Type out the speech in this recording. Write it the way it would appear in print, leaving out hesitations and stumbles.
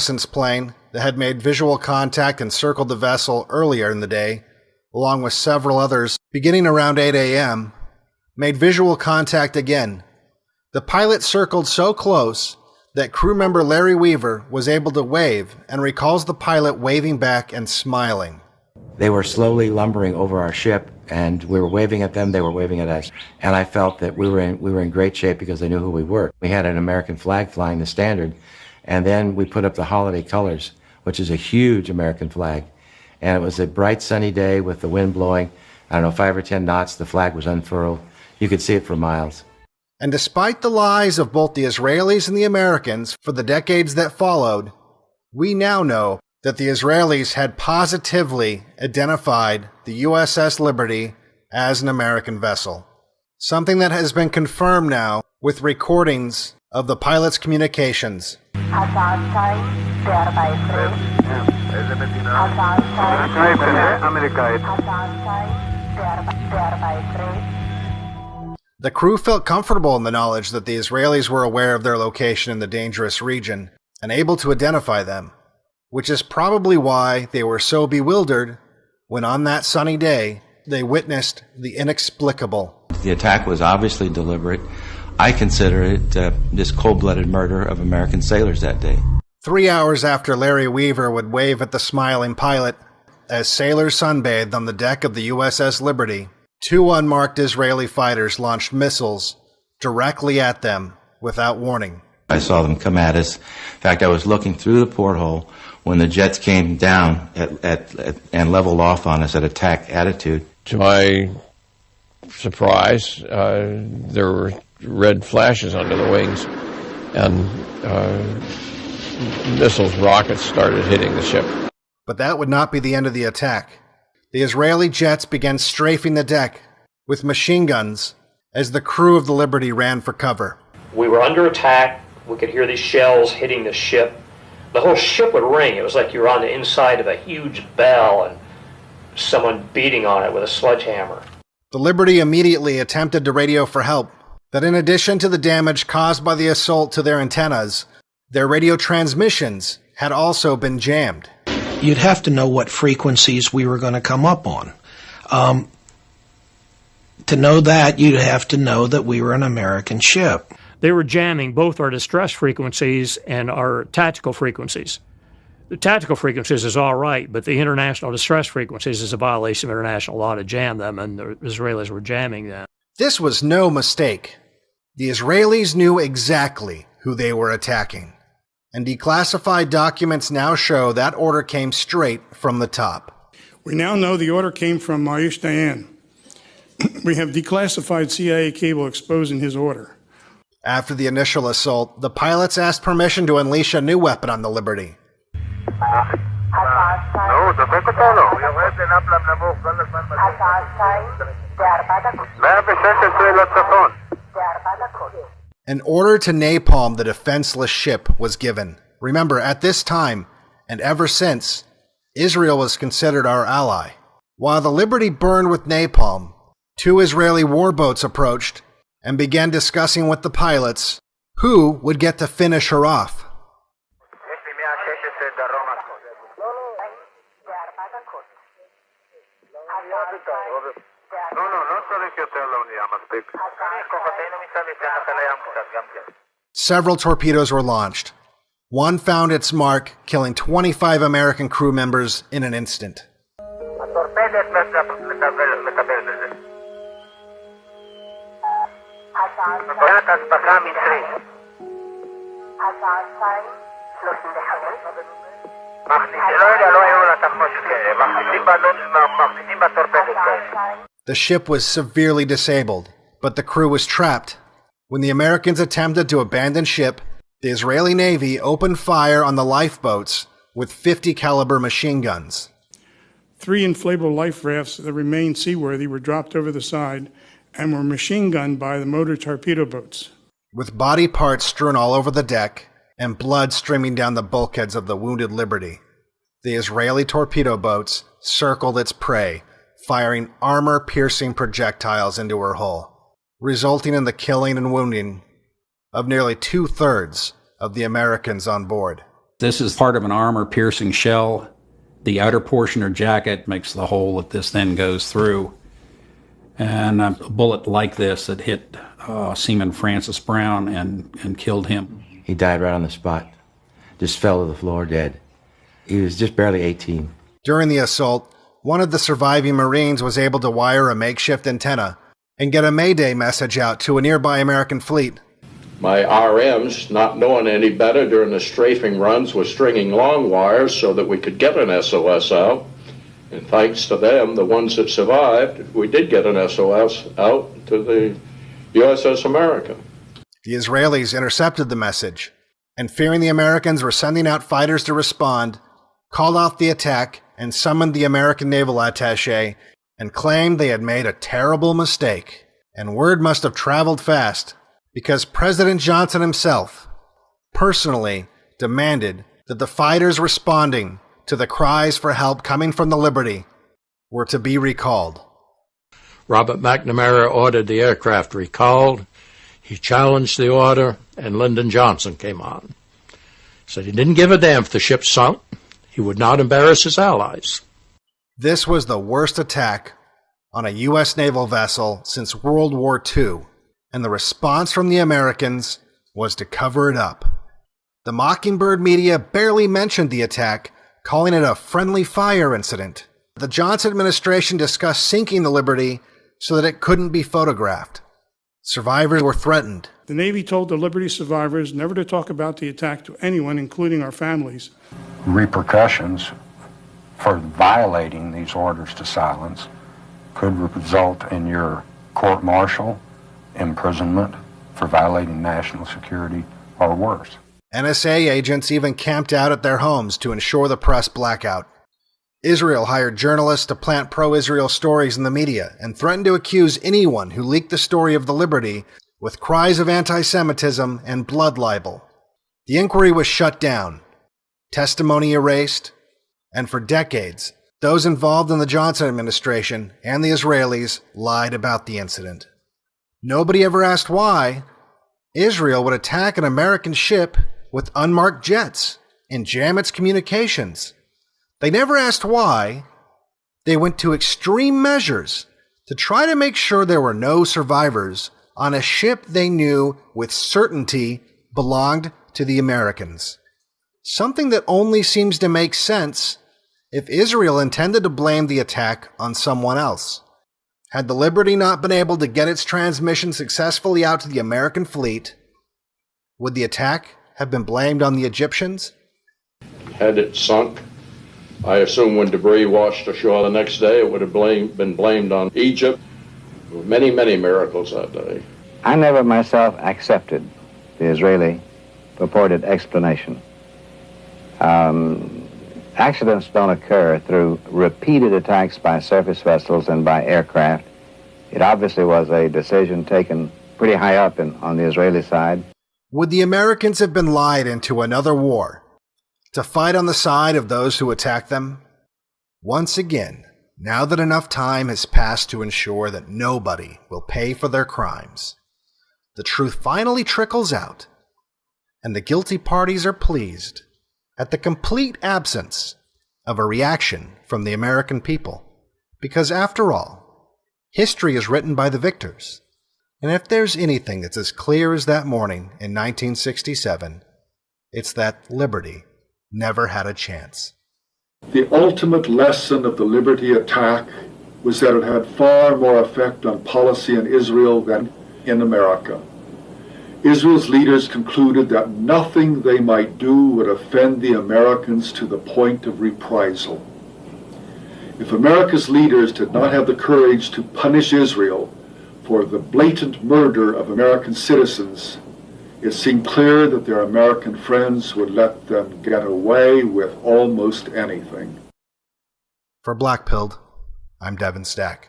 reconnaissance plane that had made visual contact and circled the vessel earlier in the day, along with several others beginning around 8 a.m., made visual contact again. The pilot circled so close that crew member Larry Weaver was able to wave and recalls the pilot waving back and smiling. They were slowly lumbering over our ship, and we were waving at them, they were waving at us. And I felt that we were in great shape because they knew who we were. We had an American flag flying, the standard, and then we put up the holiday colors, which is a huge American flag. And it was a bright sunny day with the wind blowing, 5 or 10 knots, the flag was unfurled. You could see it for miles. And despite the lies of both the Israelis and the Americans for the decades that followed, we now know that the Israelis had positively identified the USS Liberty as an American vessel. Something that has been confirmed now with recordings of the pilot's communications. The crew felt comfortable in the knowledge that the Israelis were aware of their location in the dangerous region and able to identify them, which is probably why they were so bewildered when on that sunny day they witnessed the inexplicable. The attack was obviously deliberate. I consider it just cold-blooded murder of American sailors that day. 3 hours after Larry Weaver would wave at the smiling pilot, as sailors sunbathed on the deck of the USS Liberty, 2 unmarked Israeli fighters launched missiles directly at them without warning. I saw them come at us. In fact, I was looking through the porthole when the jets came down and leveled off on us at attack attitude. To my surprise, there were red flashes under the wings, and missiles, rockets started hitting the ship. But that would not be the end of the attack. The Israeli jets began strafing the deck with machine guns as the crew of the Liberty ran for cover. We were under attack. We could hear these shells hitting the ship. The whole ship would ring. It was like you were on the inside of a huge bell and someone beating on it with a sledgehammer. The Liberty immediately attempted to radio for help, that in addition to the damage caused by the assault to their antennas, their radio transmissions had also been jammed. You'd have to know what frequencies we were going to come up on. To know that, you'd have to know that we were an American ship. They were jamming both our distress frequencies and our tactical frequencies. The tactical frequencies is all right, but the international distress frequencies is a violation of international law to jam them, and the Israelis were jamming them. This was no mistake. The Israelis knew exactly who they were attacking, and declassified documents now show that order came straight from the top. We now know the order came from Mayush Dayan. We have declassified CIA cable exposing his order. After the initial assault, the pilots asked permission to unleash a new weapon on the Liberty. An order to napalm the defenseless ship was given. Remember, at this time, and ever since, Israel was considered our ally. While the Liberty burned with napalm, 2 Israeli warboats approached and began discussing with the pilots who would get to finish her off. Several torpedoes were launched. One found its mark, killing 25 American crew members in an instant. The ship was severely disabled, but the crew was trapped. When the Americans attempted to abandon ship, the Israeli Navy opened fire on the lifeboats with 50 caliber machine guns. 3 inflatable life rafts that remained seaworthy were dropped over the side and were machine gunned by the motor torpedo boats. With body parts strewn all over the deck and blood streaming down the bulkheads of the wounded Liberty, the Israeli torpedo boats circled its prey, firing armor-piercing projectiles into her hull, resulting in the killing and wounding of nearly 2/3 of the Americans on board. This is part of an armor-piercing shell. The outer portion or jacket makes the hole that this then goes through. And a bullet like this that hit Seaman Francis Brown and killed him. He died right on the spot. Just fell to the floor dead. He was just barely 18. During the assault, one of the surviving Marines was able to wire a makeshift antenna and get a Mayday message out to a nearby American fleet. My RMs, not knowing any better during the strafing runs, were stringing long wires so that we could get an SOS out. And thanks to them, the ones that survived, we did get an SOS out to the USS American. The Israelis intercepted the message, and fearing the Americans were sending out fighters to respond, called off the attack and summoned the American naval attaché and claimed they had made a terrible mistake. And word must have traveled fast, because President Johnson himself personally demanded that the fighters responding to the cries for help coming from the Liberty were to be recalled. Robert McNamara ordered the aircraft recalled. He challenged the order, and Lyndon Johnson came on. Said he didn't give a damn if the ship sunk. He would not embarrass his allies. This was the worst attack on a U.S. naval vessel since World War II, and the response from the Americans was to cover it up. The Mockingbird media barely mentioned the attack, calling it a friendly fire incident. The Johnson administration discussed sinking the Liberty so that it couldn't be photographed. Survivors were threatened. The Navy told the Liberty survivors never to talk about the attack to anyone, including our families. Repercussions for violating these orders to silence could result in your court-martial, imprisonment for violating national security, or worse. NSA agents even camped out at their homes to ensure the press blackout. Israel hired journalists to plant pro-Israel stories in the media and threatened to accuse anyone who leaked the story of the Liberty with cries of anti-Semitism and blood libel. The inquiry was shut down, testimony erased, and for decades, those involved in the Johnson administration and the Israelis lied about the incident. Nobody ever asked why Israel would attack an American ship with unmarked jets and jam its communications. They never asked why they went to extreme measures to try to make sure there were no survivors on a ship they knew with certainty belonged to the Americans. Something that only seems to make sense if Israel intended to blame the attack on someone else. Had the Liberty not been able to get its transmission successfully out to the American fleet, would the attack have been blamed on the Egyptians? Had it sunk, I assume when debris washed ashore the next day, it would have been blamed on Egypt. Many, many miracles that day. I never myself accepted the Israeli purported explanation. Accidents don't occur through repeated attacks by surface vessels and by aircraft. It obviously was a decision taken pretty high up on the Israeli side. Would the Americans have been lied into another war to fight on the side of those who attacked them? Once again, now that enough time has passed to ensure that nobody will pay for their crimes, the truth finally trickles out, and the guilty parties are pleased at the complete absence of a reaction from the American people. Because after all, history is written by the victors. And if there's anything that's as clear as that morning in 1967, it's that Liberty never had a chance. The ultimate lesson of the Liberty attack was that it had far more effect on policy in Israel than in America. Israel's leaders concluded that nothing they might do would offend the Americans to the point of reprisal. If America's leaders did not have the courage to punish Israel for the blatant murder of American citizens, it seemed clear that their American friends would let them get away with almost anything. For Black Pilled, I'm Devin Stack.